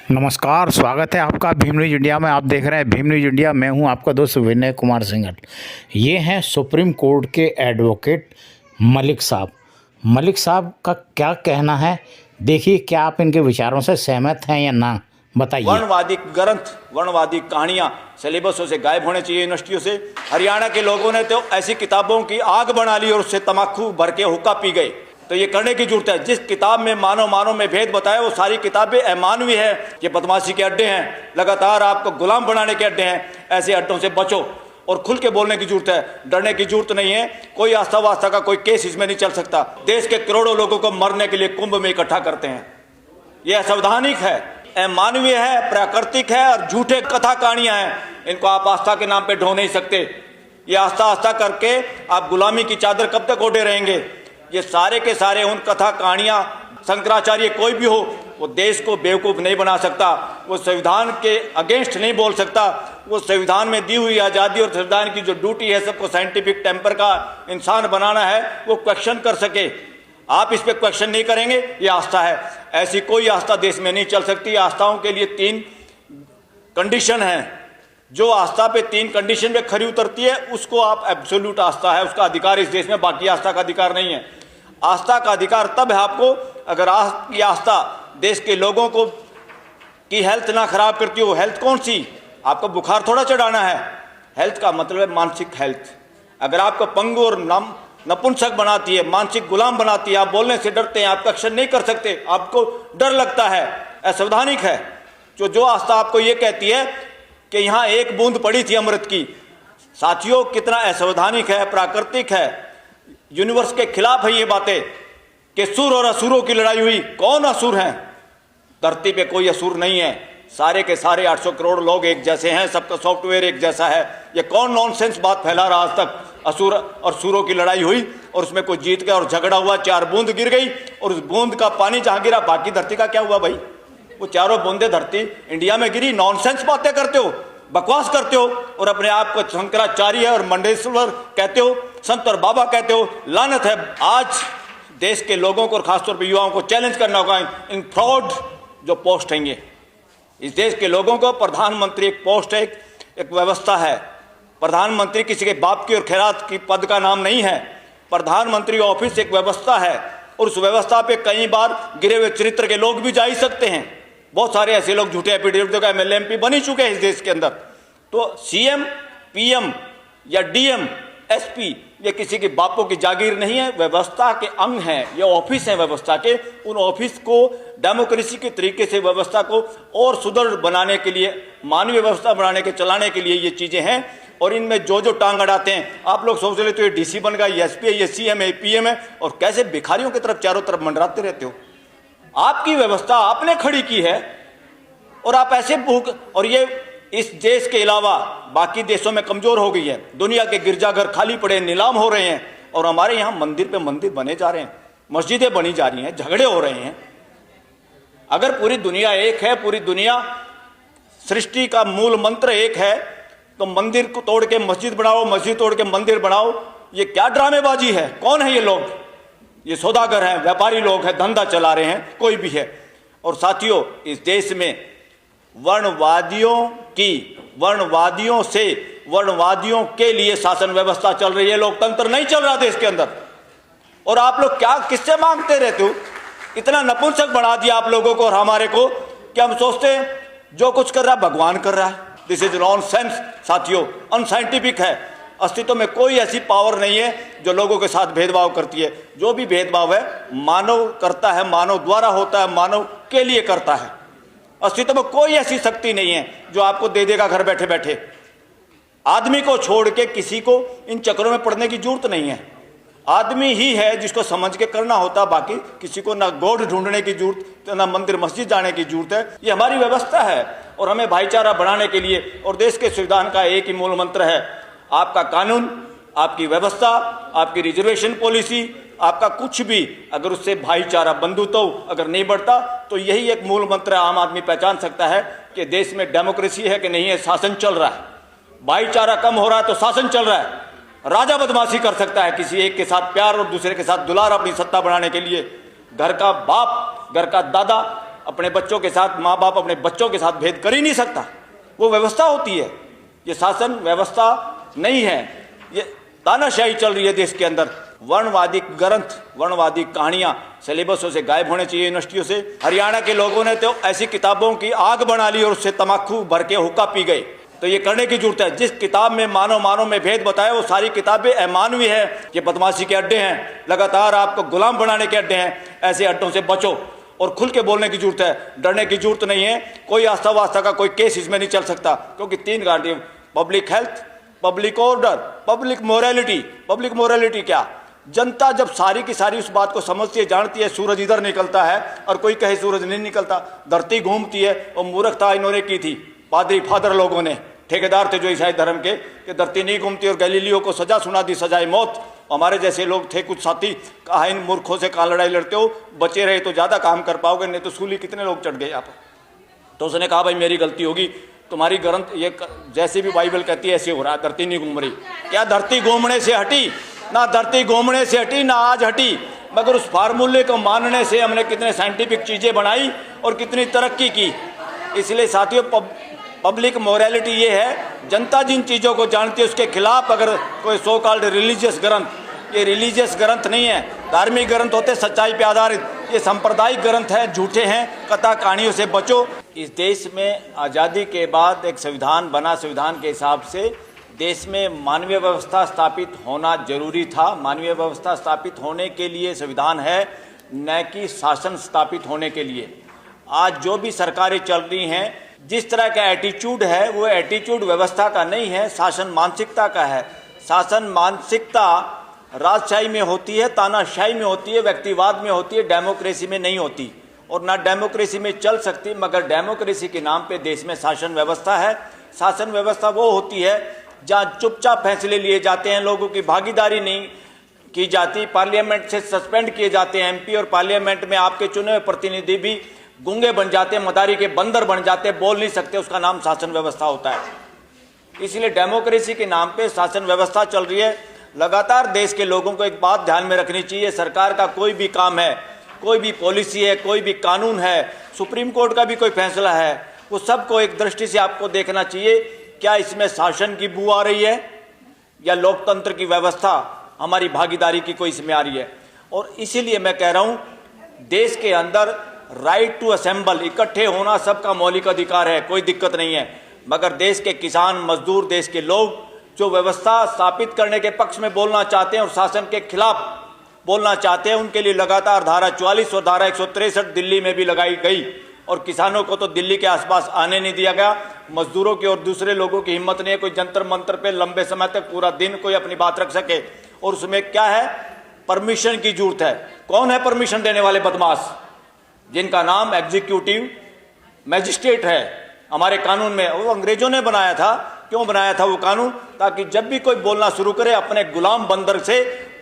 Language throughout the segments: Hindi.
नमस्कार, स्वागत है आपका भीम न्यूज इंडिया में। आप देख रहे हैं भीम न्यूज इंडिया। मैं हूं आपका दोस्त विनय कुमार सिंघल। ये हैं सुप्रीम कोर्ट के एडवोकेट मलिक साहब। मलिक साहब का क्या कहना है, देखिए क्या आप इनके विचारों से सहमत हैं या ना, बताइए। वर्णवादी ग्रंथ, वर्णवादी कहानियां सिलेबसों से गायब होने चाहिए यूनिवर्सिटियों से। हरियाणा के लोगों ने तो ऐसी किताबों की आग बना ली और उससे तम्बाकू भर के हुक्का पी गए। तो ये करने की जरूरत है। जिस किताब में मानव में भेद बताया वो सारी किताबें अमानवीय है। ये बदमाशी के अड्डे हैं, लगातार आपको गुलाम बनाने के अड्डे हैं। ऐसे अड्डों से बचो और खुल के बोलने की जरूरत है, डरने की जरूरत नहीं है। कोई आस्था वास्ता का कोई केस इसमें नहीं चल सकता। देश के करोड़ों लोगों को मरने के लिए कुंभ में इकट्ठा करते हैं। ये असंवैधानिक है, अमानवीय है, प्राकृतिक है और झूठे कथा कहानियां हैं। इनको आप आस्था के नाम पे ढो नहीं सकते। ये आस्था आस्था करके आप गुलामी की चादर कब तक ओढ़े रहेंगे। ये सारे के सारे उन कथा कहानियां, शंकराचार्य कोई भी हो, वो देश को बेवकूफ़ नहीं बना सकता। वो संविधान के अगेंस्ट नहीं बोल सकता। वो संविधान में दी हुई आज़ादी और संविधान की जो ड्यूटी है सबको साइंटिफिक टेम्पर का इंसान बनाना है, वो क्वेश्चन कर सके। आप इस पर क्वेश्चन नहीं करेंगे, ये आस्था है। ऐसी कोई आस्था देश में नहीं चल सकती। आस्थाओं के लिए 3 कंडीशन है। जो आस्था पे 3 कंडीशन पे खरी उतरती है उसको आप एब्सोल्यूट आस्था है, उसका अधिकार इस देश में, बाकी आस्था का अधिकार नहीं है। आस्था का अधिकार तब है आपको अगर आपकी आस्था देश के लोगों को की हेल्थ ना खराब करती हो। हेल्थ कौन सी? आपको बुखार थोड़ा चढ़ाना है। हेल्थ का मतलब है मानसिक हेल्थ। अगर आपको पंगु और नपुंसक बनाती है, मानसिक गुलाम बनाती है, आप बोलने से डरते हैं, आप एक्शन नहीं कर सकते, आपको डर लगता है, असंवैधानिक है। जो आस्था आपको ये कहती है कि यहाँ एक बूंद पड़ी थी अमृत की। साथियों, कितना असंवैधानिक है, प्राकृतिक है, यूनिवर्स के खिलाफ है ये बातें कि सुर और असुरों की लड़ाई हुई। कौन असुर हैं? धरती पे कोई असुर नहीं है। सारे के सारे 800 करोड़ लोग एक जैसे हैं, सबका सॉफ्टवेयर एक जैसा है। ये कौन नॉनसेंस बात फैला रहा आज तक? असुर और सुरों की लड़ाई हुई और उसमें कोई जीत गया और झगड़ा हुआ, 4 बूंद गिर गई और उस बूंद का पानी जहां गिरा बाकी धरती का क्या हुआ भाई? वो चारों बूंदे धरती इंडिया में गिरी। नॉनसेंस बातें करते हो, बकवास करते हो और अपने आप को शंकराचार्य और मंडेश्वर कहते हो, संत और बाबा कहते हो। लानत है। आज देश के लोगों को और खासतौर पर युवाओं को चैलेंज करना होगा इन फ्रॉड जो पोस्ट हैं। ये इस देश के लोगों को प्रधानमंत्री एक पोस्ट है, एक व्यवस्था है। प्रधानमंत्री किसी के बाप की और खैरात की पद का नाम नहीं है। प्रधानमंत्री ऑफिस एक व्यवस्था है और उस व्यवस्था पे कई बार गिरे हुए चरित्र के लोग भी जा ही सकते हैं। बहुत सारे ऐसे लोग झूठे एफिडेविट का MLA MP बन ही चुके हैं इस देश के अंदर। तो CM PM या DM SP ये किसी के बापों की जागीर नहीं है, व्यवस्था के अंग हैं। ये ऑफिस है व्यवस्था के। उन ऑफिस को डेमोक्रेसी के तरीके से व्यवस्था को और सुदृढ़ बनाने के लिए, मानवीय व्यवस्था बनाने के चलाने के लिए ये चीज़ें हैं। और इनमें जो टांग अड़ाते हैं, आप लोग सोच रहे तो ये DC बन गया, ये SP है, ये CM है, PM है, और कैसे भिखारियों की तरफ चारों तरफ मंडराते रहते हो। आपकी व्यवस्था आपने खड़ी की है और आप ऐसे भूख, और ये इस देश के अलावा बाकी देशों में कमजोर हो गई है। दुनिया के गिरजाघर खाली पड़े, नीलाम हो रहे हैं और हमारे यहाँ मंदिर पे मंदिर बने जा रहे हैं, मस्जिदें बनी जा रही हैं, झगड़े हो रहे हैं। अगर पूरी दुनिया एक है, पूरी दुनिया सृष्टि का मूल मंत्र एक है, तो मंदिर को तोड़ के मस्जिद बनाओ, मस्जिद तोड़ के मंदिर बनाओ, ये क्या ड्रामेबाजी है? कौन है ये लोग? ये सौदागर हैं, व्यापारी लोग हैं, धंधा चला रहे हैं, कोई भी है। और साथियों, इस देश में वर्णवादियों से वर्णवादियों के लिए शासन व्यवस्था चल रही है, लोकतंत्र नहीं चल रहा देश के अंदर। और आप लोग क्या किससे मांगते रहते हो? इतना नपुंसक बढ़ा दिया आप लोगों को और हमारे को कि हम सोचते हैं जो कुछ कर रहा है भगवान कर रहा है। दिस इज नॉनसेंस साथियों, अनसाइंटिफिक है। अस्तित्व में कोई ऐसी पावर नहीं है जो लोगों के साथ भेदभाव करती है। जो भी भेदभाव है मानव करता है, मानव द्वारा होता है, मानव के लिए करता है। अस्तित्व में कोई ऐसी शक्ति नहीं है जो आपको दे देगा घर बैठे बैठे। आदमी को छोड़ के किसी को इन चक्रों में पड़ने की जरूरत नहीं है। आदमी ही है जिसको समझ के करना होता, बाकी किसी को ना गॉड ढूंढने की जरूरत, ना मंदिर मस्जिद जाने की जरूरत है। ये हमारी व्यवस्था है और हमें भाईचारा बढ़ाने के लिए, और देश के संविधान का एक ही मूल मंत्र है, आपका कानून, आपकी व्यवस्था, आपकी रिजर्वेशन पॉलिसी, आपका कुछ भी अगर उससे भाईचारा, बंधुत्व अगर नहीं बढ़ता, तो यही एक मूल मंत्र आम आदमी पहचान सकता है कि देश में डेमोक्रेसी है कि नहीं है, शासन चल रहा है। भाईचारा कम हो रहा है तो शासन चल रहा है। राजा बदमाशी कर सकता है किसी एक के साथ प्यार और दूसरे के साथ दुलार अपनी सत्ता बनाने के लिए। घर का बाप, घर का दादा अपने बच्चों के साथ, माँ बाप अपने बच्चों के साथ भेद कर ही नहीं सकता। वो व्यवस्था होती है, ये शासन व्यवस्था नहीं है, ये तानाशाही चल रही है देश के अंदर। वर्णवादी ग्रंथ, वर्णवादी कहानियां सिलेबसों से गायब होने चाहिए, यूनिवर्सिटियों से। हरियाणा के लोगों ने तो ऐसी किताबों की आग बना ली और उससे तमाकू भर के हुक्का पी गए। तो ये करने की जरूरत है। जिस किताब में मानव में भेद बताया, वो सारी किताबें अमानवी है, ये बदमाशी के अड्डे हैं, लगातार आपको गुलाम बनाने के अड्डे हैं। ऐसे अड्डों से बचो और खुल के बोलने की जरूरत है, डरने की जरूरत नहीं है। कोई आस्था वास्ता का कोई केस इसमें नहीं चल सकता, क्योंकि 3 guarantee: public health, public order, public morality. Public morality क्या? जनता जब सारी की सारी उस बात को समझती है, जानती है, सूरज इधर निकलता है और कोई कहे सूरज नहीं निकलता, धरती घूमती है, और मूर्खता इन्होंने की थी पादरी फादर लोगों ने, ठेकेदार थे जो ईसाई धर्म के, कि धरती नहीं घूमती, और गैलीलियो को सजा सुना दी, सजाए मौत। हमारे जैसे लोग थे कुछ साथी, कहा इन मूर्खों से कहाँ लड़ाई लड़ते हो, बचे रहे तो ज़्यादा काम कर पाओगे, नहीं तो सूली कितने लोग चढ़ गए यहाँ पर। तो उसने कहा भाई मेरी गलती होगी, तुम्हारी ग्रंथ ये जैसे भी बाइबल कहती है ऐसे हो रहा है, धरती नहीं घूम रही। क्या धरती घूमने से हटी? ना धरती घूमने से हटी, ना आज हटी, मगर उस फार्मूले को मानने से हमने कितने साइंटिफिक चीज़ें बनाई और कितनी तरक्की की। इसलिए साथियों, पब्लिक मोरालिटी ये है, जनता जिन चीज़ों को जानती है उसके खिलाफ अगर कोई सो कॉल्ड रिलीजियस ग्रंथ, ये रिलीजियस ग्रंथ नहीं है, धार्मिक ग्रंथ होते सच्चाई पे आधारित, ये सांप्रदायिक ग्रंथ हैं, झूठे हैं, कथा कहानियों से बचो। इस देश में आज़ादी के बाद एक संविधान बना, संविधान के हिसाब से देश में मानवीय व्यवस्था स्थापित होना जरूरी था। मानवीय व्यवस्था स्थापित होने के लिए संविधान है, न कि शासन स्थापित होने के लिए। आज जो भी सरकारें चल रही हैं, जिस तरह का एटीट्यूड है, वो एटीट्यूड व्यवस्था का नहीं है, शासन मानसिकता का है। शासन मानसिकता राजशाही में होती है, तानाशाही में होती है, व्यक्तिवाद में होती है, डेमोक्रेसी में नहीं होती, और ना डेमोक्रेसी में चल सकती। मगर डेमोक्रेसी के नाम पे देश में शासन व्यवस्था है। शासन व्यवस्था वो होती है जहाँ चुपचाप फैसले लिए जाते हैं, लोगों की भागीदारी नहीं की जाती, पार्लियामेंट से सस्पेंड किए जाते हैं एमपी, और पार्लियामेंट में आपके चुने हुए प्रतिनिधि भी गूंगे बन जाते हैं, मदारी के बंदर बन जाते हैं, बोल नहीं सकते, उसका नाम शासन व्यवस्था होता है। इसलिए डेमोक्रेसी के नाम पे शासन व्यवस्था चल रही है। लगातार देश के लोगों को एक बात ध्यान में रखनी चाहिए, सरकार का कोई भी काम है, कोई भी पॉलिसी है, कोई भी कानून है, सुप्रीम कोर्ट का भी कोई फैसला है, वो सबको एक दृष्टि से आपको देखना चाहिए, क्या इसमें शासन की बू आ रही है या लोकतंत्र की व्यवस्था, हमारी भागीदारी की कोई इसमें आ रही है। और इसीलिए मैं कह रहा हूँ, देश के अंदर राइट टू असेंबल, इकट्ठे होना सबका मौलिक अधिकार है, कोई दिक्कत नहीं है। मगर देश के किसान, मजदूर, देश के लोग जो व्यवस्था स्थापित करने के पक्ष में बोलना चाहते हैं और शासन के खिलाफ बोलना चाहते हैं, उनके लिए लगातार धारा 44 और धारा 163 दिल्ली में भी लगाई गई, और किसानों को तो दिल्ली के आसपास आने नहीं दिया गया। मजदूरों की और दूसरे लोगों की हिम्मत नहीं है कोई जंतर मंतर पे लंबे समय तक पूरा दिन कोई अपनी बात रख सके। और उसमें क्या है, परमिशन की जरूरत है। कौन है परमिशन देने वाले बदमाश? जिनका नाम एग्जीक्यूटिव मैजिस्ट्रेट है हमारे कानून में। वो अंग्रेजों ने बनाया था। क्यों बनाया था वो कानून? ताकि जब भी कोई बोलना शुरू करे, अपने गुलाम बंदर से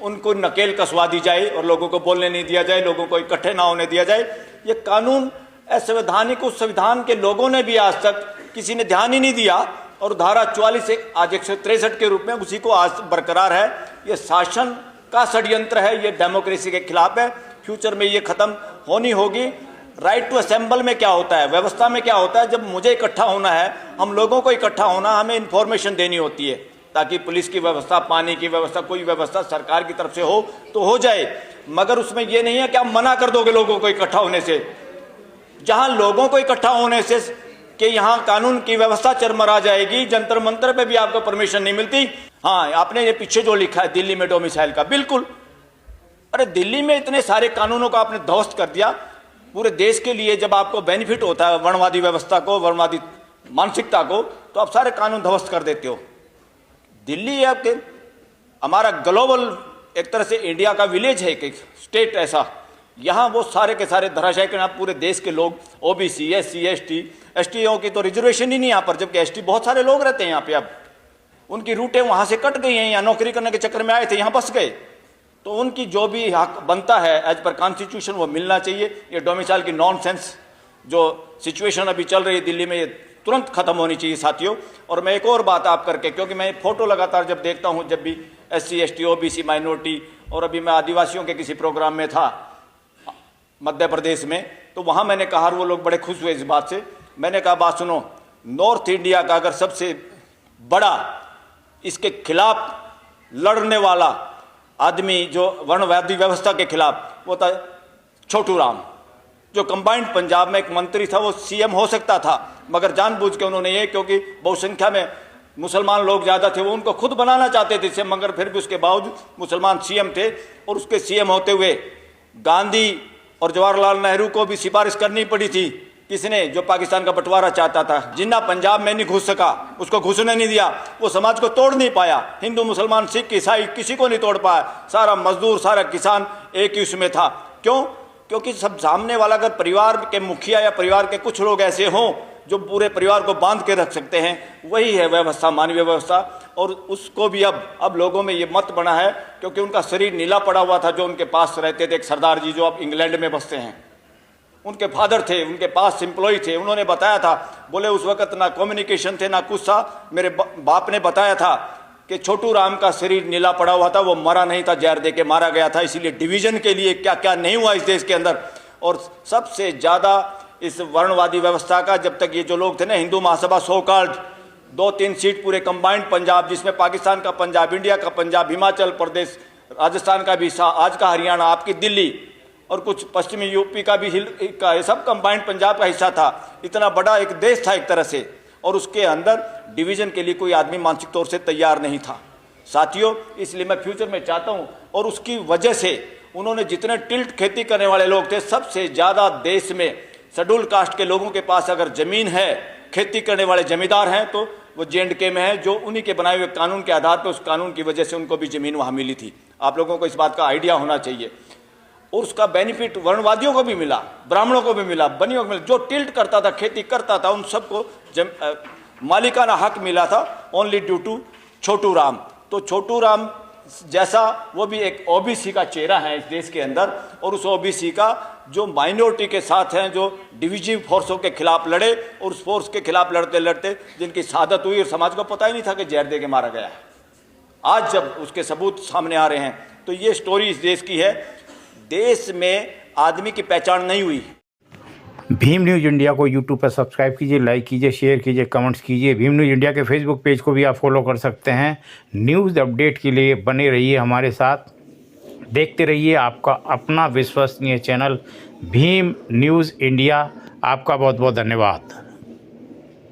उनको नकेल कसवा दी जाए और लोगों को बोलने नहीं दिया जाए, लोगों को इकट्ठे ना होने दिया जाए। ये कानून असंवैधानिक, उस संविधान के लोगों ने भी आज तक किसी ने ध्यान ही नहीं दिया, और धारा 44 से आज 163 के रूप में उसी को आज बरकरार है। ये शासन का षड्यंत्र है, ये डेमोक्रेसी के खिलाफ है। फ्यूचर में ये खत्म होनी होगी। राइट टू असेंबल में क्या होता है, व्यवस्था में क्या होता है? जब मुझे इकट्ठा होना है, हम लोगों को इकट्ठा होना, हमें इंफॉर्मेशन देनी होती है, ताकि पुलिस की व्यवस्था, पानी की व्यवस्था, कोई व्यवस्था सरकार की तरफ से हो तो हो जाए। मगर उसमें यह नहीं है कि आप मना कर दोगे लोगों को इकट्ठा होने से। जहां लोगों को इकट्ठा होने से कि यहां कानून की व्यवस्था चरमरा जाएगी, जंतर मंतर पे भी आपको परमिशन नहीं मिलती। हाँ, आपने ये पीछे जो लिखा है दिल्ली में डोमिसाइल का, बिल्कुल, अरे दिल्ली में इतने सारे कानूनों को आपने ध्वस्त कर दिया पूरे देश के लिए। जब आपको बेनिफिट होता है वर्णवादी व्यवस्था को, वर्णवादी मानसिकता को, तो आप सारे कानून ध्वस्त कर देते हो। दिल्ली है आपके, हमारा ग्लोबल एक तरह से इंडिया का विलेज है, एक स्टेट ऐसा, यहाँ वो सारे के सारे धराशायी के नाम पूरे देश के लोग, ओबीसी, एससी, एसटीओ की तो रिजर्वेशन ही नहीं यहाँ पर, जबकि एसटी बहुत सारे लोग रहते हैं यहाँ पे। अब उनकी रूटें वहाँ से कट गई हैं, यहाँ नौकरी करने के चक्कर में आए थे, यहाँ बस गए, तो उनकी जो भी हक बनता है एज पर कॉन्स्टिट्यूशन वो मिलना चाहिए। ये डोमिसाइल की नॉनसेंस जो सिचुएशन अभी चल रही है दिल्ली में, ये तुरंत खत्म होनी चाहिए साथियों। और मैं एक और बात आप करके, क्योंकि मैं फोटो लगातार जब देखता हूँ, जब भी एससी, एसटी, ओबीसी, माइनॉरिटी, और अभी मैं आदिवासियों के किसी प्रोग्राम में था मध्य प्रदेश में, तो वहाँ मैंने कहा, और वो लोग बड़े खुश हुए इस बात से। मैंने कहा, बात सुनो, नॉर्थ इंडिया का अगर सबसे बड़ा इसके खिलाफ लड़ने वाला आदमी जो वर्णवादी व्यवस्था के खिलाफ, वो था छोटू राम, जो कंबाइंड पंजाब में एक मंत्री था। वो सीएम हो सकता था, मगर जानबूझ के उन्होंने ये, क्योंकि बहुसंख्या में मुसलमान लोग ज़्यादा थे, वो उनको खुद बनाना चाहते थे सीएम, मगर फिर भी उसके बावजूद मुसलमान सीएम थे। और उसके सीएम होते हुए गांधी और जवाहरलाल नेहरू को भी सिफारिश करनी पड़ी थी। किसने? जो पाकिस्तान का बंटवारा चाहता था। जिन्ना पंजाब में नहीं घुस सका, उसको घुसने नहीं दिया, वो समाज को तोड़ नहीं पाया। हिंदू मुसलमान सिख ईसाई किसी को नहीं तोड़ पाया। सारा मजदूर, सारा किसान एक ही उसमें था। क्यों? क्योंकि सब सामने वाला अगर परिवार के मुखिया या परिवार के कुछ लोग ऐसे हों जो पूरे परिवार को बांध के रख सकते हैं, वही है व्यवस्था, मानवीय व्यवस्था। और उसको भी अब लोगों में ये मत बना है, क्योंकि उनका शरीर नीला पड़ा हुआ था। जो उनके पास रहते थे, एक सरदार जी जो अब इंग्लैंड में बसते हैं, उनके फादर थे, उनके पास एम्प्लॉय थे। उन्होंने बताया था, बोले उस वक्त ना कम्युनिकेशन थे ना कुछ था। मेरे बाप ने बताया था कि छोटू राम का शरीर नीला पड़ा हुआ था, वो मरा नहीं था, जहर दे के मारा गया था। इसीलिए डिवीजन के लिए क्या क्या नहीं हुआ इस देश के अंदर। और सबसे ज़्यादा इस वर्णवादी व्यवस्था का, जब तक ये जो लोग थे ना, Hindu Mahasabha so called, 2-3 seat पूरे कंबाइंड पंजाब, जिसमें पाकिस्तान का पंजाब, इंडिया का पंजाब, हिमाचल प्रदेश, राजस्थान का भी हिस्सा, आज का हरियाणा, आपकी दिल्ली और कुछ पश्चिमी यूपी का भी का, ये सब कंबाइंड पंजाब का हिस्सा था। इतना बड़ा एक देश था एक तरह से, और उसके अंदर डिवीजन के लिए कोई आदमी मानसिक तौर से तैयार नहीं था साथियों। इसलिए मैं फ्यूचर में चाहता हूं, और उसकी वजह से उन्होंने जितने टिल्ट खेती करने वाले लोग थे, सबसे ज़्यादा देश में शेड्यूल कास्ट के लोगों के पास अगर ज़मीन है, खेती करने वाले जमींदार हैं, तो वो J&K में है, जो उन्हीं के बनाए हुए कानून के आधार पर, उस कानून की वजह से उनको भी ज़मीन वहाँ मिली थी। आप लोगों को इस बात का आइडिया होना चाहिए। और उसका बेनिफिट वर्णवादियों को भी मिला, ब्राह्मणों को भी मिला, बनियों को मिला। जो टिल्ट करता था, खेती करता था, उन सबको मालिकाना हक मिला था, only due to Chhotu Ram. तो छोटू राम जैसा वो भी एक ओबीसी का चेहरा है इस देश के अंदर, और उस ओबीसी का जो माइनॉरिटी के साथ हैं, जो डिविजिव फोर्सों के खिलाफ लड़े, और उस फोर्स के खिलाफ लड़ते लड़ते जिनकी शहादत हुई, और समाज को पता ही नहीं था कि जहर दे के मारा गया है। आज जब उसके सबूत सामने आ रहे हैं, तो ये स्टोरी इस देश की है। देश में आदमी की पहचान नहीं हुई। भीम न्यूज़ इंडिया को यूट्यूब पर सब्सक्राइब कीजिए, लाइक कीजिए, शेयर कीजिए, कमेंट्स कीजिए। भीम न्यूज़ इंडिया के फेसबुक पेज को भी आप फॉलो कर सकते हैं। न्यूज़ अपडेट के लिए बने रहिए हमारे साथ, देखते रहिए आपका अपना विश्वसनीय चैनल भीम न्यूज़ इंडिया। आपका बहुत बहुत धन्यवाद।